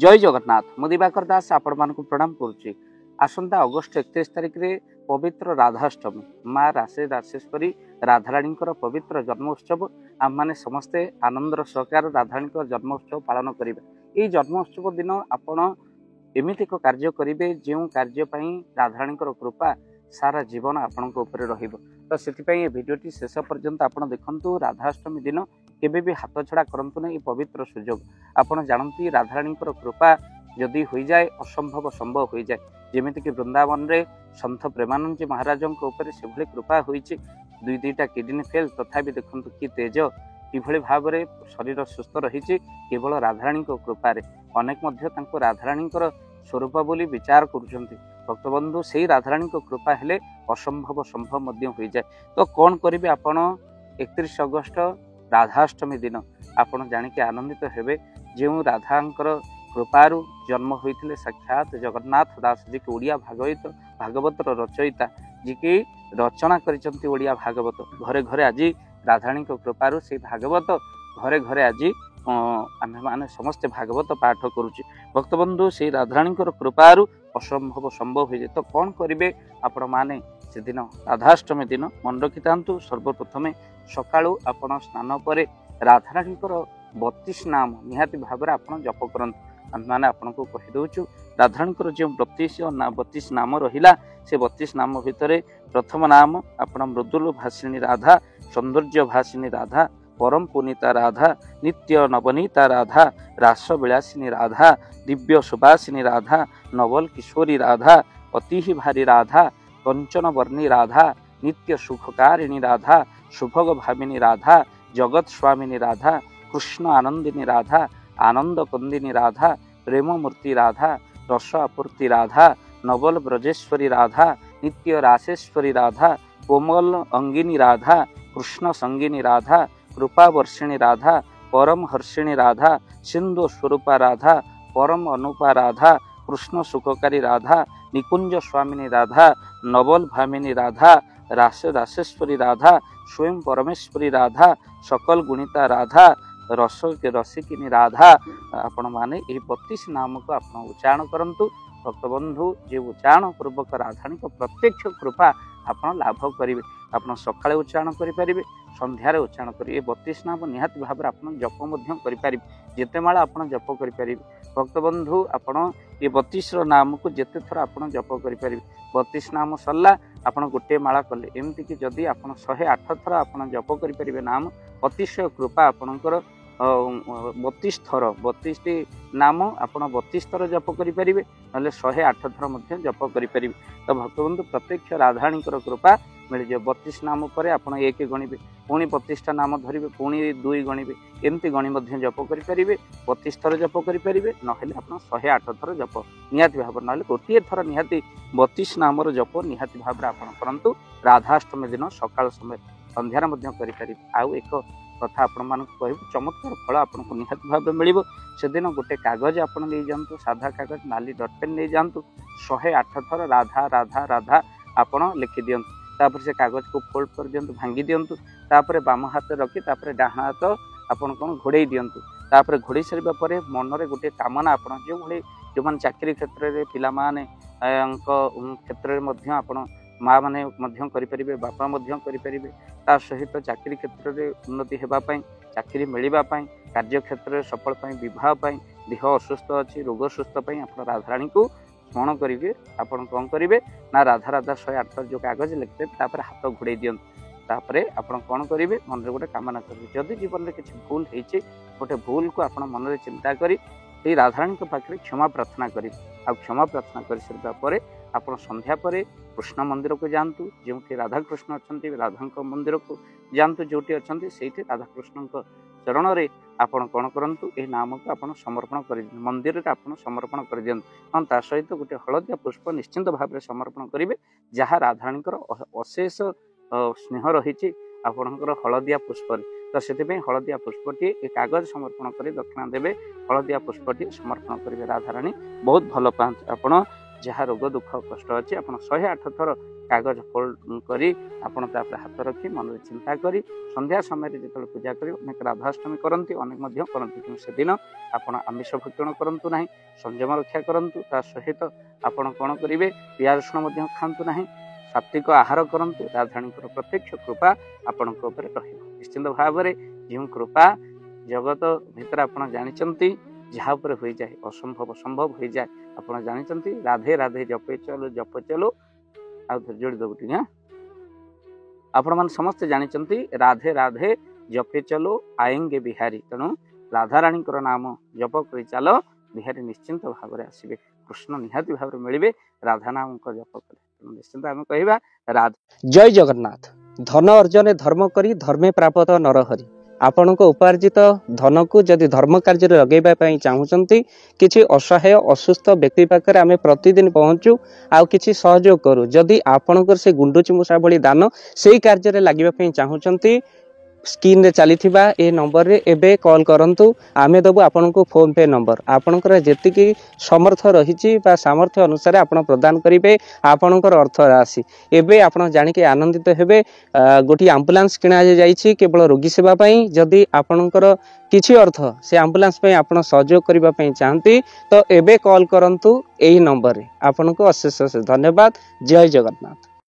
जय जगन्नाथ। मु दिवाकर दास आपण मानक प्रणाम करुच्ची। आसंता अगस्ट 31 तारिख रे पवित्र राधाष्टमी माँ राशेश्वरी राधाराणी पवित्र जन्मोत्सव आम मैंने समस्ते आनंदर सहकार राधाराणी जन्मोत्सव पालन करिबा। ये जन्मोत्सव दिन आपण एमिति एक कार्य करेंगे जो कार्यपाई राधाराणी कृपा सारा जीवन आपण रहिबो। तो से भिडियोटी शेष पर्यंत आपण देखंतु। राधाष्टमी दिन केबे भी हाथ छड़ा करंतु ना। ये पवित्र सुजोग आपण जानती राधाराणी कृपा जदि हो जाए असंभव संभव हो जाए। जेमिति कि वृंदावन रे संत प्रेमानंद जी महाराज से भली कृपा होईची। दुई दुईटा किडनी फेल तथापि देखंतु कि तेज किभली भाव में शरीर सुस्थ रही केवल राधाराणी कृपा रे। अनेक मध्य तांको राधाराणी स्वरूप बोली विचार करुचंती। भक्तबंधु से राधाराणी कृपा हेले असंभव संभव मध्य हो जाए। तो कौन करेंगे आपण 31 अगस्ट राधाष्टमी दिन आपण जानिके आनंदित हेबे। जो राधांकर कृपारू जन्म होते साक्षात जगन्नाथ दास जी के ओडिया भागवतर रचयिता जी की रचना करिसंती ओडिया भागवत। घरे घरे आज राधाराणी कृपारू से भागवत घरे घरे आज आमे माने समस्ते भागवत पाठ करुचे। भक्तबंधु से राधाराणी कृपारू असंभव संभव हो जाए। तो कौन करेंगे आपण माने से दिन राधाष्टमी दिन मन रखि थांतु। सर्वप्रथमे सकाळू आपण स्नान पर राधाराणी 32 नाम निहाती भाव आपण जप करंतु। आम मैंने आपन को कही दउछु राधाराणी जो 32 नाम रहिला से 32 नाम भितर प्रथम नाम आपण मृदुल भाषिणी राधा, सौंदर्य भाषिणी राधा, परम पुनीता राधा, नित्य नवनीता राधा, रास विलासिनी राधा, दिव्य सुभाषिनी राधा, नवल किशोरी राधा, अति भारी राधा, कंचन वर्णी राधा, नित्य सुखकारिणी राधा, सुभग भामिनी राधा, जगत स्वामिनी राधा, कृष्ण आनंदिनी राधा, आनंद कंदिनी राधा, प्रेम मूर्ति राधा, रस आपूर्ति राधा, नवल ब्रजेश्वरी राधा, नित्य राशेश्वरी राधा, कोमल अंगिनी राधा, कृष्ण संगिनी राधा, कृपा वर्षिणी राधा, परम हर्षिणी राधा, सिंधु स्वरूपा राधा, परम अनुपा राधा, कृष्ण सुखकारी राधा, निकुंज स्वामिनी राधा, नवल भामिनी राधा, राशेश्वरी राधा, स्वयं परमेश्वरी राधा, सकल गुणिता राधा, रसिकिनी राधा। आपण माने 32 नाम को आपण उच्चारण करंतु। भक्तबंधु जे उच्चारण पूर्वक राधाराणी प्रत्यक्ष कृपा आपण लाभ करेंगे। आपण सकाळे उच्चारण करें, संध्यारे उच्चारण करेंगे। 32 नाम निहाती भाव में आपण जप करें। जिते माला आपण जप करें। भक्तबंधु आपण ये 32 नाम को जिते थर आपण जप करें। 32 नाम सरला आपण गोटे माला कले। एमती कि जदि आप 108 थर आपण जप करें नाम अतिशय कृपा आपणकर 32 थर 32 नाम आप 32 थर जप करें ना 108 थर मध्य जप करें। तो भक्तबंधु प्रत्यक्ष राधाराणी कृपा मिल जाए। 32 नाम पर आप 1 गणिबे, पुणी 32टा नाम धरवे, पुणी 2 गणिबे, एमती गणी मध्य जप करें। 32 थर जप करें ना आप 108 थर जप निहाती भाव ना गोटे थर निहाती 32 नाम जप निहाती भाव आप करंतु। राधाष्टमी दिन सकाळ समय संध्यार मध्य करें। आउ एक कथा आपण मानक कहबो चमत्कार फल आपको निहाती भाव मिल। से दिन गोटे कागज आप जातु, साधा कागज नाली डट पेन नहीं जातु। 108 थर राधा राधा राधा आप लिखि दिंतु। तापर से कागज को फोल्ड कर दिंतु, भांगी दिंतु। तापर बाम हाथ रखी तापर डाहाण हाथ आपन कौन घोड़े दिंतु। तापर घोड़े सारा पर मन में गोटे कामना आप जो भाई जो मैंने चाकरी क्षेत्र में पिला माने क्षेत्र में आप माँ मैंने करें, बापा करें। ता सहित चाकरी क्षेत्र में उन्नति होगापाई, चाकरी मिलवाई, कार्य क्षेत्र में सफल बहुत देह असुस्थ अच्छी रोग सुस्थ आप राधाराणी को स्मरण करेंगे। आपड़ कौन करेंगे ना राधा राधा 108 जो कागज लिखते हाथ घोड़े दिंतु। तापर आपड़ कौन करेंगे मन में गोटे कामना करेंगे। जदि जीवन में किसी भूल होती गोटे भूल को आप मन में चिंता करी राधाराणी पाखे क्षमा प्रार्थना करें। क्षमा प्रार्थना कर सारा पर आप संध्या पर कृष्ण मंदिर को जातु, जो राधाकृष्ण अच्छा राधा मंदिर को जातु, जो अच्छा से राधाकृष्ण चरण में आपड़ कौन करूँ ये नाम को आप समर्पण कर मंदिर आप समर्पण कर दिखाँ। हाँ ता सहित गोटे हलदिया पुष्प निश्चिंत भाव में समर्पण करेंगे जहाँ राधाराणी अशेष स्नेह रही आपणकर हलदिया पुष्प। तो से हलदिया पुष्पटी कागज समर्पण कर दक्षिणा देवे, हलदिया पुष्पटी समर्पण करेंगे। राधाराणी बहुत भल पाते। आप जहाँ रोग दुख कष्ट अच्छी आप 108 थर कागज फोल्ड करी आपण हाथ रखी मन चिंता करी संध्या समय जो पूजा करी अनेक राधाष्टमी करती अनेक करती कि से दिन आपण आमिष भक्षण करूँ ना संयम रक्षा करूँ ता सहित आपण कौन करेंगे पियाज रसुण खातु ना सात्विक आहार करूँ राधाणी प्रत्यक्ष कृपा आपण निश्चिंत भाव में जो कृपा जगत भितर आप जानते जहाँ पर हो जाए असंभव संभव हो जाए आप जानते राधे राधे जपे चलो आ जोड़ी दबुटी हाँ आपण मैंने समस्ते जानते राधे राधे जपे चलो आएंगे बिहारी तेणु राधाराणी नाम जप कर चल बिहारी निश्चिंत भाव में आसवे कृष्ण निहाती भाव में मिले राधा नाम जप कले निश्चिंत आम कह राधा। जय जगन्नाथ। धन अर्जन धर्म करी धर्मे प्राप्त नरहरि आपण उपार्जित धन को जदि धर्म कार्य लगे चाहूँगी किसी असहाय असुस्थ व्यक्ति पाखे आम प्रतिदिन पहुँचू आउ किसी सहयोग करूँ जदि आपणकर से गुंडुची मूषा भली दान से कार्य लगे चाहूँगी स्क्रीन रे चली ए नंबर रे एबे कॉल करंतु आमे दबु आपन को फोन पे नंबर आपनकर जेतिकी समर्थ रहिछि बा सामर्थ्य अनुसार आपण प्रदान करिवे आपनकर अर्थ राशि एबे आपण जानि के आनंदित हेबे गोटी एम्बुलेंस किना जाइछि केवल रोगी सेवा पई जदि आपनकर किछि अर्थ से एम्बुलेंस पई आपण सहयोग करिबा पई चाहंती तो एबे कॉल करंतु एही नंबर रे आपन को अशेष धन्यवाद। जय जगन्नाथ।